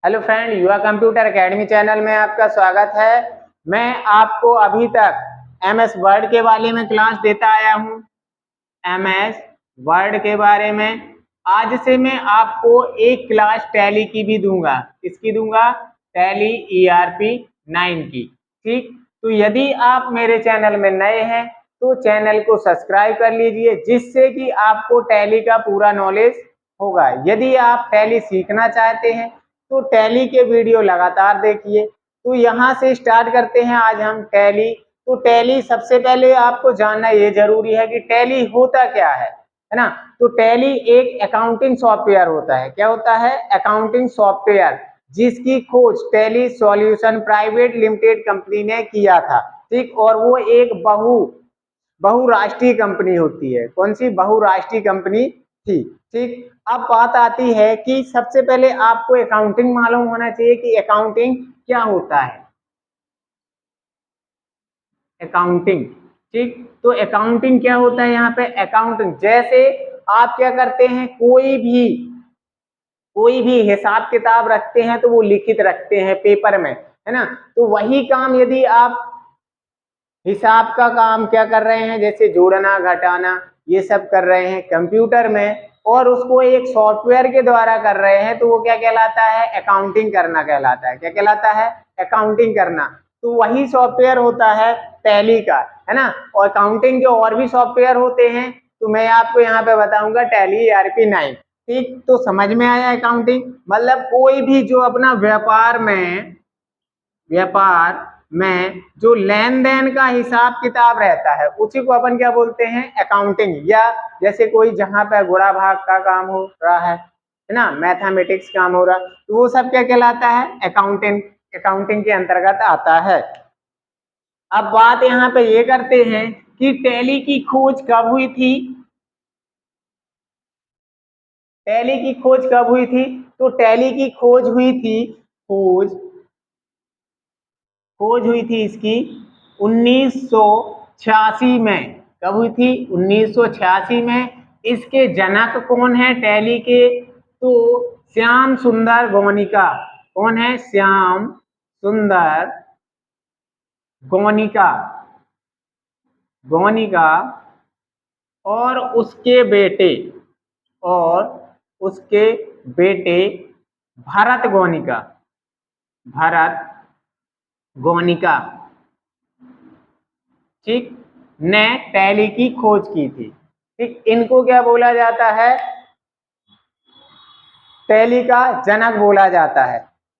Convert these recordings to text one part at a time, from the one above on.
Hello friend, युवा computer academy channel में आपका स्वागत है। मैं आपको अभी तक एमएस वर्ड के बारे में क्लास देता आया हूं। एमएस वर्ड के बारे में आज से मैं आपको एक क्लास टैली की भी दूंगा। किसकी दूंगा? टैली ईआरपी 9 की। ठीक, तो यदि आप मेरे चैनल में नए हैं तो चैनल को सब्सक्राइब कर लीजिए, जिससे कि आपको टैली का पूरा नॉलेज होगा। यदि आप टैली सीखना चाहते हैं तो टैली के वीडियो लगातार देखिए। तो यहाँ से स्टार्ट करते हैं आज हम टैली। तो टैली सबसे पहले आपको जानना ये जरूरी है कि टैली होता क्या है ना। तो टैली एक अकाउंटिंग सॉफ्टवेयर होता है। क्या होता है? अकाउंटिंग सॉफ्टवेयर, जिसकी खोज tally solution private limited company ने किया था। ठीक, और वो एक बहुराष्ट्रीय कंपनी होती है। कौन सी? बहुराष्ट्रीय कंपनी थी। ठीक, अब बात आती है कि सबसे पहले आपको अकाउंटिंग मालूम होना चाहिए कि अकाउंटिंग क्या होता है। अकाउंटिंग, ठीक, तो अकाउंटिंग क्या होता है यहाँ पे? अकाउंटिंग जैसे आप क्या करते हैं, कोई भी हिसाब किताब रखते हैं तो वो लिखित रखते हैं पेपर में, है ना। तो वही काम यदि आप हिसाब का काम क्या कर रहे हैं, जैसे जोड़ना घटाना ये सब कर रहे हैं कंप्यूटर में, और उसको एक सॉफ्टवेयर के द्वारा कर रहे हैं, तो वो क्या कहलाता है? अकाउंटिंग करना कहलाता है। क्या कहलाता है? अकाउंटिंग करना। तो वही सॉफ्टवेयर होता है टैली का, है ना। और अकाउंटिंग के और भी सॉफ्टवेयर होते हैं, तो मैं आपको यहाँ पे बताऊंगा टैली ईआरपी 9। ठीक, तो समझ में आया? अकाउंटिंग मतलब कोई भी जो अपना व्यापार में जो लेन देन का हिसाब किताब रहता है, उसी को अपन क्या बोलते हैं? अकाउंटिंग। या जैसे कोई जहां पे गुणा भाग का काम हो रहा है ना, मैथमेटिक्स काम हो रहा, तो वो सब क्या कहलाता है? अकाउंटिंग के अंतर्गत आता है। अब बात यहाँ पे ये करते हैं कि टैली की खोज कब हुई थी। टैली की खोज कब हुई थी? तो टैली की खोज हुई थी, खोज हुई थी इसकी 1986 में। कब हुई थी? 1986 में। इसके जनक कौन है टैली के? तो श्याम सुंदर गौनिका। कौन है? श्याम सुंदर गौनिका। गौनिका और उसके बेटे भरत गौनिका। भरत गौनिका, ठीक, ने टैली की खोज की थी। ठीक, इनको क्या बोला जाता है? टैली का जनक बोला जाता है।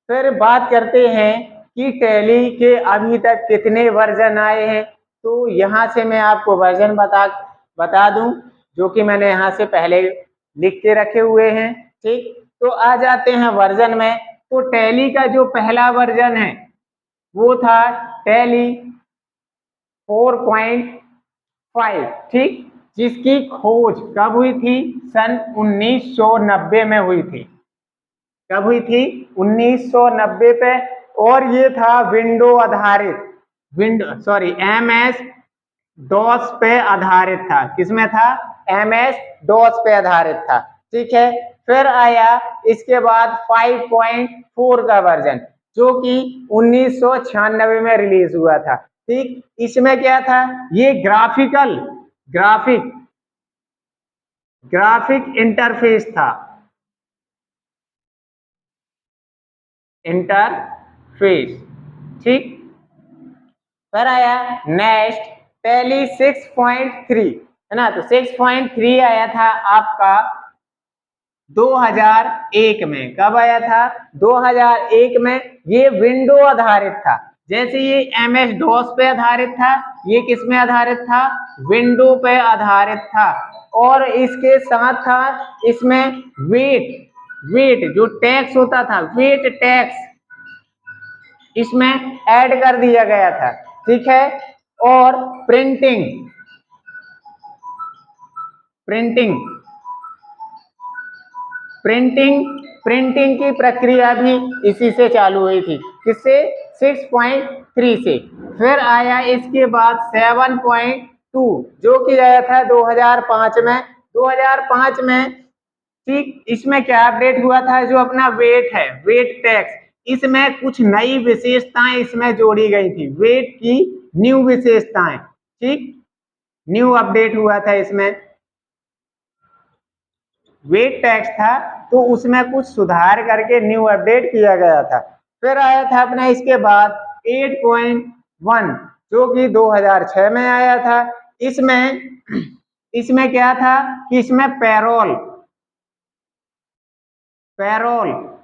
फिर बात करते हैं कि टैली के अभी तक कितने वर्जन आए हैं। तो यहाँ से मैं आपको वर्जन बता दूं, जो कि मैंने यहाँ से पहले लिख के रखे हुए हैं। ठीक, तो आ जाते हैं वर्जन में। तो टैली का जो पहला वर्जन है वो था टैली 4.5। ठीक, जिसकी खोज कब हुई थी? सन 1990 में हुई थी। कब हुई थी? 1990 पे। और ये था MS डॉस पे आधारित था। किसमें था? MS डॉस पे आधारित था। ठीक है, फिर आया इसके बाद 5.4 का वर्जन, जो कि 1996 में रिलीज हुआ था। ठीक, इसमें क्या था? ये ग्राफिक इंटरफेस था। इंटरफेस, ठीक। फिर आया नेक्स्ट टैली 6.3, है ना। तो 6.3 आया था आपका 2001 में। कब आया था? 2001 में। ये विंडो आधारित था। जैसे ये MS डॉस पे आधारित था, ये किस में आधारित था? विंडो पे आधारित था। और इसके साथ था इसमें वेट जो टैक्स होता था, वेट टैक्स इसमें ऐड कर दिया गया था। ठीक है, और प्रिंटिंग की प्रक्रिया भी इसी से चालू हुई थी। किससे? 6.3 से। फिर आया इसके बाद 7.2, जो कि आया था 2005 में। 2005 में ठीक, इसमें क्या अपडेट हुआ था, जो अपना वेट है, वेट टैक्स, इसमें कुछ नई विशेषताएं इसमें जोड़ी गई थी, वेट की न्यू विशेषताएं। ठीक, न्यू अपडेट हुआ था इसमें, वेट टैक्स था तो उसमें कुछ सुधार करके न्यू अपडेट किया गया था। फिर आया था अपना इसके बाद 8.1 जो कि 2006 में आया था। इसमें क्या था कि इसमें पैरोल,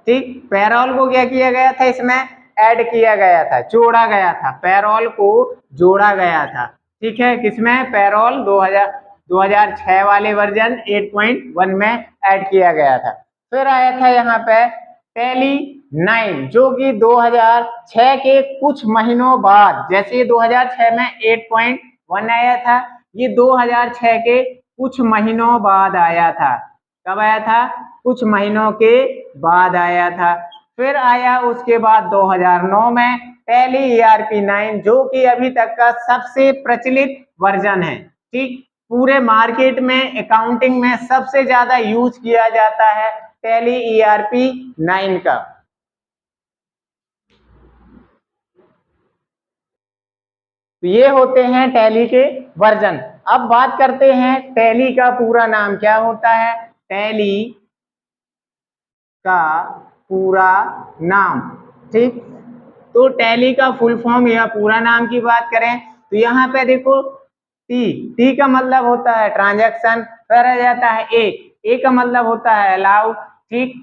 ठीक, पैरोल को क्या किया गया था, इसमें ऐड किया गया था, जोड़ा गया था, पैरोल को जोड़ा गया था। ठीक है, किसमें, पैरोल 2006 वाले वर्जन 8.1 में ऐड किया गया था। फिर आया था यहाँ पे टैली 9 जो कि 2006 के कुछ महीनों बाद, जैसे 2006 में 8.1 आया था, ये 2006 के कुछ महीनों बाद आया था। कब आया था, कुछ महीनों के बाद आया था। फिर आया उसके बाद 2009 में टैली ERP 9 जो कि अभी तक का सबसे प्रचलित वर्जन है। ठीक, पूरे मार्केट में अकाउंटिंग में सबसे ज्यादा यूज किया जाता है टैली ERP 9 का। तो ये होते हैं टैली के वर्जन। अब बात करते हैं टैली का पूरा नाम क्या होता है। टैली का पूरा नाम, ठीक, तो टैली का फुल फॉर्म या पूरा नाम की बात करें तो यहाँ पे देखो टी का मतलब होता है ट्रांजैक्शन, फिर आ जाता है ए का मतलब होता है अलाउ, ठीक,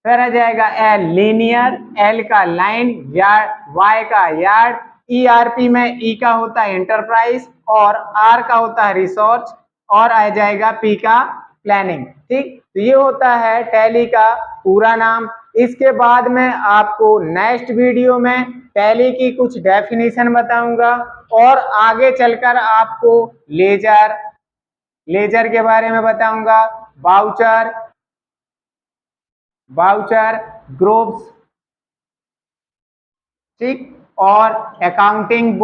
फिर आ जाएगा एल लीनियर, एल का लाइन, यार्ड, वाई का यार्ड, ERP में ई का होता है इंटरप्राइज और आर का होता है रिसोर्स और आ जाएगा पी का प्लानिंग। ठीक, तो ये होता है टैली का पूरा नाम। इसके बाद में आपको नेक्स्ट वीडियो में टैली की कुछ डेफिनेशन बताऊंगा और आगे चलकर आपको लेजर के बारे में बताऊंगा, वाउचर, ग्रुप्स, ठीक, और अकाउंटिंग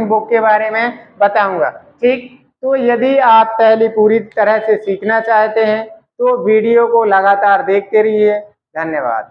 बुक के बारे में बताऊंगा। ठीक, तो यदि आप टैली पूरी तरह से सीखना चाहते हैं तो वीडियो को लगातार देखते रहिए। धन्यवाद।